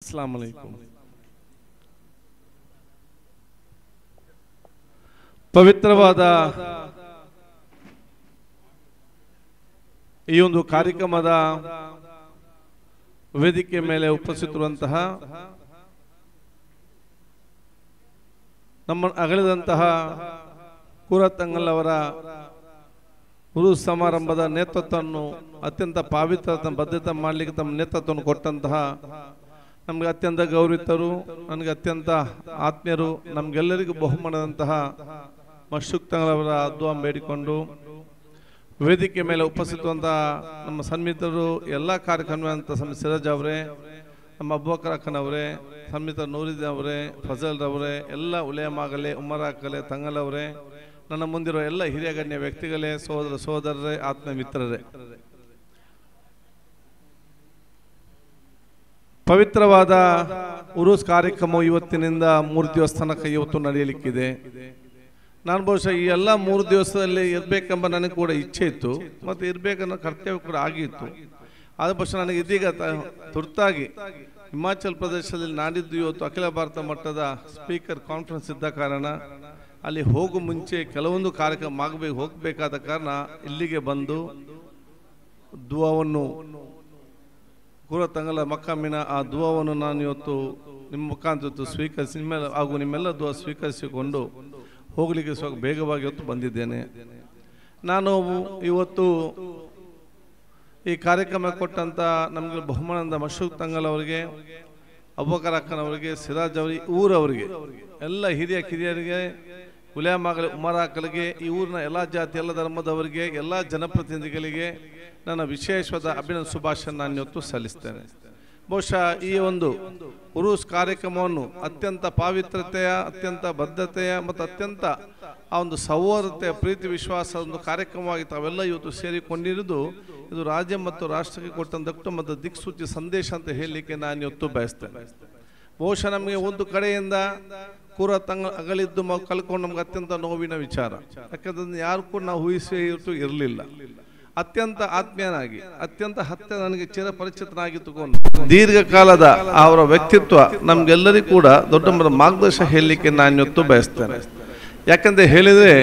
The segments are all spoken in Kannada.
अस्सलाम अलैकुम। ಪವಿತ್ರವಾದ ಈ ಒಂದು ಕಾರ್ಯಕ್ರಮದ ವೇದಿಕೆ ಮೇಲೆ ಉಪಸ್ಥಿತರುವಂತಹ ನಮ್ಮ ಅಗಲಿದಂತಹ ಕೂರತ್ತಂಗಲ್ ಅವರ ಗುರು ಸಮಾರಂಭದ ನೇತೃತ್ವವನ್ನು ಅತ್ಯಂತ ಪವಿತ್ರ ಬದ್ಧತೆ ಮಾಡಲಿಕ್ಕೆ ತಮ್ಮ ನೇತೃತ್ವವನ್ನು ಕೊಟ್ಟಂತಹ ನಮಗೆ ಅತ್ಯಂತ ಗೌರವಿತರು, ನನಗೆ ಅತ್ಯಂತ ಆತ್ಮೀಯರು, ನಮಗೆಲ್ಲರಿಗೂ ಬಹುಮಾನದಂತಹ ಮಶೂಕ್ ತಂಗಲ್ ಅವರ ದುಆ ಬೇಡಿಕೊಂಡು ವೇದಿಕೆ ಮೇಲೆ ಉಪಸ್ಥಿತವಂತಹ ನಮ್ಮ ಸನ್ಮಿತರು, ಎಲ್ಲ ಕಾರ್ಯಕ್ರಮವಂತ ಸಿರಾಜ್ ಅವರೇ, ನಮ್ಮ ಅಬೂಬಕರ್ ಅಕ್ಕನವರೇ, ಸನ್ಮಿತ ನೂರಿದ್ದೀನ್ ಅವರೇ, ಫಜಲ್ ರವರೇ, ಎಲ್ಲ ಉಲೇಮಾಗಲೇ, ಉಮರಾಕಲೇ, ತಂಗಲ್ ಅವರೇ, ನನ್ನ ಮುಂದಿರುವ ಎಲ್ಲ ಹಿರಿಯ ಗಣ್ಯ ವ್ಯಕ್ತಿಗಳೇ, ಸೋದರರೇ, ಆತ್ಮ ಮಿತ್ರರೇ, ಪವಿತ್ರವಾದ ಉರೂಸ್ ಕಾರ್ಯಕ್ರಮವು ಇವತ್ತಿನಿಂದ 3 ದಿವಸ ತನಕ ಇವತ್ತು ನಡೆಯಲಿಕ್ಕಿದೆ. ನಾನು ಬಹುಶಃ ಈ ಎಲ್ಲ 3 ದಿವಸದಲ್ಲಿ ಇರಬೇಕೆಂಬ ನನಗೆ ಕೂಡ ಇಚ್ಛೆ ಇತ್ತು ಮತ್ತು ಇರಬೇಕನ್ನೋ ಕರ್ತವ್ಯ ಕೂಡ ಆಗಿತ್ತು. ಆದ ಬಹುಶಃ ನನಗೆ ಇದೀಗ ತುರ್ತಾಗಿ ಹಿಮಾಚಲ್ ಪ್ರದೇಶದಲ್ಲಿ ನಾಡಿದ್ದು ಇವತ್ತು ಅಖಿಲ ಭಾರತ ಮಟ್ಟದ ಸ್ಪೀಕರ್ ಕಾನ್ಫರೆನ್ಸ್ ಇದ್ದ ಕಾರಣ ಅಲ್ಲಿ ಹೋಗೋ ಮುಂಚೆ ಕೆಲವೊಂದು ಕಾರ್ಯಕ್ರಮ ಹೋಗಬೇಕಾದ ಕಾರಣ ಇಲ್ಲಿಗೆ ಬಂದು ದುಆವನ್ನು ಕೂರತ್ತಂಗಲ ಮಕ್ಕಾಮಿನ ಆ ದುಆವನ್ನು ನಾನು ಇವತ್ತು ನಿಮ್ಮ ಮುಖಾಂತರ ಸ್ವೀಕರಿಸಿ ಹಾಗೂ ನಿಮ್ಮೆಲ್ಲ ದುಆ ಸ್ವೀಕರಿಸಿಕೊಂಡು ಹೋಗಲಿಕ್ಕೆ ಬೇಗವಾಗಿ ಇವತ್ತು ಬಂದಿದ್ದೇನೆ. ನಾನು ಇವತ್ತು ಈ ಕಾರ್ಯಕ್ರಮ ಕೊಟ್ಟಂತ ನಮಗೆ ಬಹುಮಾನದ ಮಶೂಕ್ ತಂಗಲ್ ಅವರಿಗೆ, ಅಬೂಬಕರ್ ಅಕ್ಕನವರಿಗೆ, ಸಿರಾಜ್ ಅವರಿಗೆ, ಊರವರಿಗೆ, ಎಲ್ಲ ಹಿರಿಯ ಕಿರಿಯರಿಗೆ, ಉಲೇಮಾಗಲೇ, ಉಮರಾಕಲಿಗೆ, ಈ ಊರಿನ ಎಲ್ಲ ಜಾತಿ ಎಲ್ಲ ಧರ್ಮದವರಿಗೆ, ಎಲ್ಲ ಜನಪ್ರತಿನಿಧಿಗಳಿಗೆ ನನ್ನ ವಿಶೇಷವಾದ ಅಭಿನಂದನೆ ಶುಭಾಶಯ ನಾನು ಇವತ್ತು ಸಲ್ಲಿಸ್ತೇನೆ. ಬಹುಶಃ ಈ ಒಂದು ಉರೂಸ್ ಕಾರ್ಯಕ್ರಮವನ್ನು ಅತ್ಯಂತ ಪಾವಿತ್ರತೆಯ, ಅತ್ಯಂತ ಬದ್ಧತೆಯ ಮತ್ತು ಅತ್ಯಂತ ಆ ಒಂದು ಸೌಹಾರ್ದತೆಯ, ಪ್ರೀತಿ ವಿಶ್ವಾಸದ ಒಂದು ಕಾರ್ಯಕ್ರಮವಾಗಿ ತಾವೆಲ್ಲ ಇವತ್ತು ಸೇರಿಕೊಂಡಿರುವುದು ಇದು ರಾಜ್ಯ ಮತ್ತು ರಾಷ್ಟ್ರಕ್ಕೆ ಕೊಟ್ಟಂತ ಮತ್ತು ದಿಕ್ಸೂಚಿ ಸಂದೇಶ ಅಂತ ಹೇಳಲಿಕ್ಕೆ ನಾನು ಇವತ್ತು ಬಯಸ್ತೇನೆ. ಬಹುಶಃ ನಮಗೆ ಒಂದು ಕಡೆಯಿಂದ ಕೂರತ್ತಂಗಲ್ ಅಗಲಿದ್ದು ಕಲ್ಕೊಂಡು ನಮ್ಗೆ ಅತ್ಯಂತ ನೋವಿನ ವಿಚಾರ. ಯಾಕಂದ್ರೆ ಯಾರು ಕೂಡ ನಾವು ಊಹಿಸಿ ಇರಲಿಲ್ಲ. ಅತ್ಯಂತ ಆತ್ಮೀಯನಾಗಿ, ಅತ್ಯಂತ ಹತ್ತಿರ ನನಗೆ ಚಿರಪರಿಚಿತನಾಗಿತ್ತುಕೊಂಡು ದೀರ್ಘಕಾಲದ ಅವರ ವ್ಯಕ್ತಿತ್ವ ನಮ್ಗೆಲ್ಲರಿಗೂ ಕೂಡ ದೊಡ್ಡ ಮಾರ್ಗದರ್ಶನ ಹೇಳಲಿಕ್ಕೆ ನಾನು ಇವತ್ತು ಬಯಸ್ತೇನೆ. ಯಾಕಂತ ಹೇಳಿದರೆ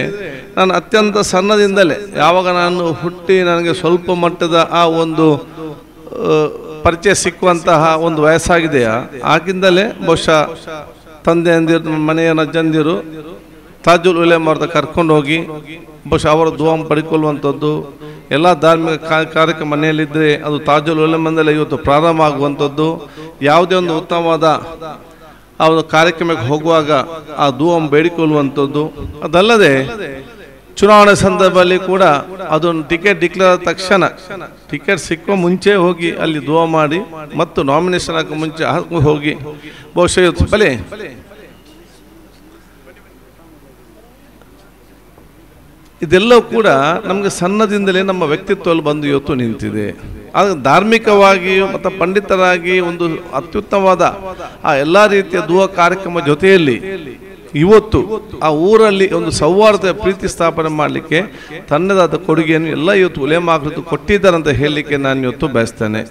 ನಾನು ಅತ್ಯಂತ ಸಣ್ಣದಿಂದಲೇ ಯಾವಾಗ ನಾನು ಹುಟ್ಟಿ ನನಗೆ ಸ್ವಲ್ಪ ಮಟ್ಟದ ಆ ಒಂದು ಪರಿಚಯ ಸಿಕ್ಕುವಂತಹ ಒಂದು ವಯಸ್ಸಾಗಿದೆಯಾ ಆಗಿಂದಲೇ ಬಹುಶಃ ತಂದೆಯಂದಿರು, ಮನೆಯ ಅಜ್ಜಂದಿರು ತಾಜುಲ್ ಉಲೇಮಾ ಅವ್ರದ್ದು ಕರ್ಕೊಂಡು ಹೋಗಿ ಬಹುಶಃ ಅವರ ದುಆ ಪಡ್ಕೊಳ್ಳುವಂಥದ್ದು, ಎಲ್ಲ ಧಾರ್ಮಿಕ ಕಾರ್ಯಕ್ರಮ ಮನೆಯಲ್ಲಿದ್ದರೆ ಅದು ತಾಜುಲ್ ಉಲೇಮಾದಲ್ಲೇ ಇವತ್ತು ಪ್ರಾರಂಭ ಆಗುವಂಥದ್ದು. ಯಾವುದೇ ಒಂದು ಉತ್ತಮವಾದ ಆ ಒಂದು ಕಾರ್ಯಕ್ರಮಕ್ಕೆ ಹೋಗುವಾಗ ಆ ದುಆ ಬೇಡಿಕೊಳ್ಳುವಂಥದ್ದು. ಅದಲ್ಲದೆ ಚುನಾವಣೆ ಸಂದರ್ಭದಲ್ಲಿ ಕೂಡ ಅದೊಂದು ಟಿಕೆಟ್ ಡಿಕ್ಲೇರ್ ಆದ ತಕ್ಷಣ ಟಿಕೆಟ್ ಸಿಕ್ಕುವ ಮುಂಚೆ ಹೋಗಿ ಅಲ್ಲಿ ದುಆ ಮಾಡಿ ಮತ್ತು ನಾಮಿನೇಷನ್ ಹಾಕೋ ಮುಂಚೆ ಹೋಗಿ ಬಹುಶಃ ಬಲೆ ಇದೆಲ್ಲವೂ ಕೂಡ ನಮಗೆ ಸಣ್ಣದಿಂದಲೇ ನಮ್ಮ ವ್ಯಕ್ತಿತ್ವದಲ್ಲಿ ಬಂದು ಇವತ್ತು ನಿಂತಿದೆ. ಆಗ ಧಾರ್ಮಿಕವಾಗಿ ಮತ್ತು ಪಂಡಿತರಾಗಿ ಒಂದು ಅತ್ಯುತ್ತಮವಾದ ಆ ಎಲ್ಲ ರೀತಿಯ ದುಆ ಕಾರ್ಯಕ್ರಮ ಜೊತೆಯಲ್ಲಿ ಇವತ್ತು ಆ ಊರಲ್ಲಿ ಒಂದು ಸೌಹಾರ್ದ ಪ್ರೀತಿ ಸ್ಥಾಪನೆ ಮಾಡಲಿಕ್ಕೆ ತನ್ನದಾದ ಕೊಡುಗೆಯನ್ನು ಎಲ್ಲ ಇವತ್ತು ಉಲೇಮಾಗಳು ಕೊಟ್ಟಿದ್ದಾರೆ ಅಂತ ಹೇಳಲಿಕ್ಕೆ ನಾನು ಇವತ್ತು ಬಯಸ್ತೇನೆ.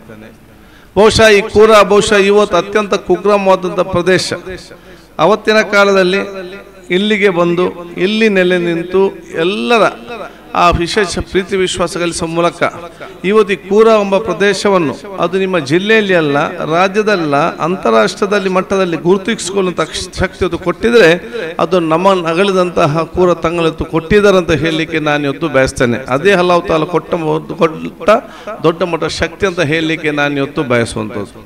ಬಹುಶಃ ಈ ಬಹುಶಃ ಇವತ್ತು ಅತ್ಯಂತ ಕುಗ್ರಾಮವಾದಂಥ ಪ್ರದೇಶ. ಅವತ್ತಿನ ಕಾಲದಲ್ಲಿ ಇಲ್ಲಿಗೆ ಬಂದು ಇಲ್ಲಿ ನೆಲೆ ನಿಂತು ಎಲ್ಲರ ಆ ವಿಶೇಷ ಪ್ರೀತಿ ವಿಶ್ವಾಸ ಗಳಿಸುವ ಮೂಲಕ ಇವತ್ತು ಕೂರ ಎಂಬ ಪ್ರದೇಶವನ್ನು ಅದು ನಿಮ್ಮ ಜಿಲ್ಲೆಯಲ್ಲಿ ಅಲ್ಲ, ರಾಜ್ಯದಲ್ಲ, ಅಂತಾರಾಷ್ಟ್ರದಲ್ಲಿ ಮಟ್ಟದಲ್ಲಿ ಗುರುತಿಸಿಕೊಳ್ಳುವಂಥ ಶಕ್ತಿ ಅದು ಕೊಟ್ಟಿದ್ರೆ ಅದು ನಮ್ಮ ಅಗಲಿದಂತಹ ಕೂರತ್ತಂಗಲ್ ಕೊಟ್ಟಿದ್ದಾರೆ ಅಂತ ಹೇಳಲಿಕ್ಕೆ ನಾನು ಇವತ್ತು ಬಯಸ್ತೇನೆ. ಅದೇ ಅಲ್ಲಾಹ್ ತಾಲ ಕೊಟ್ಟ ದೊಡ್ಡ ಮಟ್ಟ ಶಕ್ತಿ ಅಂತ ಹೇಳಲಿಕ್ಕೆ ನಾನು ಇವತ್ತು ಬಯಸುವಂಥದ್ದು.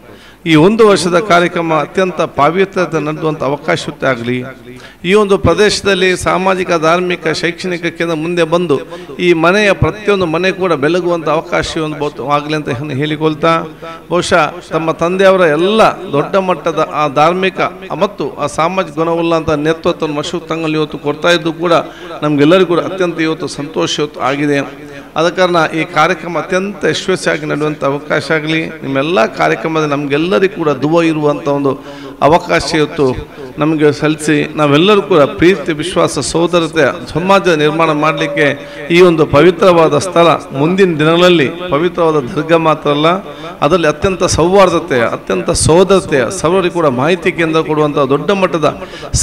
ಈ ಒಂದು ವರ್ಷದ ಕಾರ್ಯಕ್ರಮ ಅತ್ಯಂತ ಪಾವಿತ್ರತೆ ನಡೆಯುವಂಥ ಅವಕಾಶ ಆಗಲಿ, ಈ ಒಂದು ಪ್ರದೇಶದಲ್ಲಿ ಸಾಮಾಜಿಕ, ಧಾರ್ಮಿಕ, ಶೈಕ್ಷಣಿಕ ಕೇಂದ್ರ ಮುಂದೆ ಬಂದು ಈ ಮನೆಯ ಪ್ರತಿಯೊಂದು ಮನೆ ಕೂಡ ಬೆಳಗುವಂಥ ಅವಕಾಶ ಆಗಲಿ ಅಂತ ಹೇಳಿಕೊಳ್ತಾ, ಬಹುಶಃ ತಮ್ಮ ತಂದೆಯವರ ಎಲ್ಲ ದೊಡ್ಡ ಮಟ್ಟದ ಆ ಧಾರ್ಮಿಕ ಮತ್ತು ಆ ಸಾಮಾಜಿಕ ಗುಣವುಳ್ಳಂಥ ನೇತೃತ್ವ ಮಶೂಕ್ ತಂಗಲ್ ಇವತ್ತು ಕೊಡ್ತಾ ಇದ್ದು ಕೂಡ ನಮಗೆಲ್ಲರಿಗೂ ಕೂಡ ಅತ್ಯಂತ ಇವತ್ತು ಸಂತೋಷ ಇವತ್ತು ಆಗಿದೆ. ಆದ ಕಾರಣ ಈ ಕಾರ್ಯಕ್ರಮ ಅತ್ಯಂತ ಯಶಸ್ವಿಯಾಗಿ ನಡೆಯುವಂಥ ಅವಕಾಶ ಆಗಲಿ. ನಿಮ್ಮೆಲ್ಲ ಕಾರ್ಯಕ್ರಮದಲ್ಲಿ ನಮಗೆಲ್ಲರಿಗೂ ಕೂಡ ದುಆ ಇರುವಂಥ ಒಂದು ಅವಕಾಶ ಇವತ್ತು ನಮಗೆ ಸಲ್ಲಿಸಿ ನಾವೆಲ್ಲರೂ ಕೂಡ ಪ್ರೀತಿ ವಿಶ್ವಾಸ ಸೋದರತೆ ಸಮಾಜ ನಿರ್ಮಾಣ ಮಾಡಲಿಕ್ಕೆ ಈ ಒಂದು ಪವಿತ್ರವಾದ ಸ್ಥಳ ಮುಂದಿನ ದಿನಗಳಲ್ಲಿ ಪವಿತ್ರವಾದ ದರ್ಗಾ ಮಾತ್ರ ಅಲ್ಲ, ಅದರಲ್ಲಿ ಅತ್ಯಂತ ಸೌಹಾರ್ದತೆಯ ಅತ್ಯಂತ ಸೋದರತೆಯ ಸರ್ವರಿಗೂ ಕೂಡ ಮಾಹಿತಿ ಕೇಂದ್ರ ಕೊಡುವಂಥ ದೊಡ್ಡ ಮಟ್ಟದ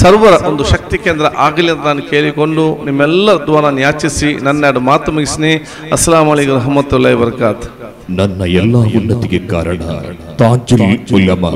ಸರ್ವರ ಒಂದು ಶಕ್ತಿ ಕೇಂದ್ರ ಆಗಲಿ ಅಂತ ನಾನು ಕೇಳಿಕೊಂಡು ನಿಮ್ಮೆಲ್ಲ ದುವಾ ನಾನು ಯಾಚಿಸಿ ನನ್ನ ಎರಡು ಮಾತು ಮುಗಿಸ್ನಿ. ಅಸ್ಸಲಾಮು ಅಲೈಕುಂ ರಹಮತುಲ್ಲಾಹಿ ವಬರಕಾತ್. ನನ್ನ ಎಲ್ಲ ಉನ್ನತಿಗೆ ಕಾರಣ ತಾಜುಲ್ ಉಲಮಾ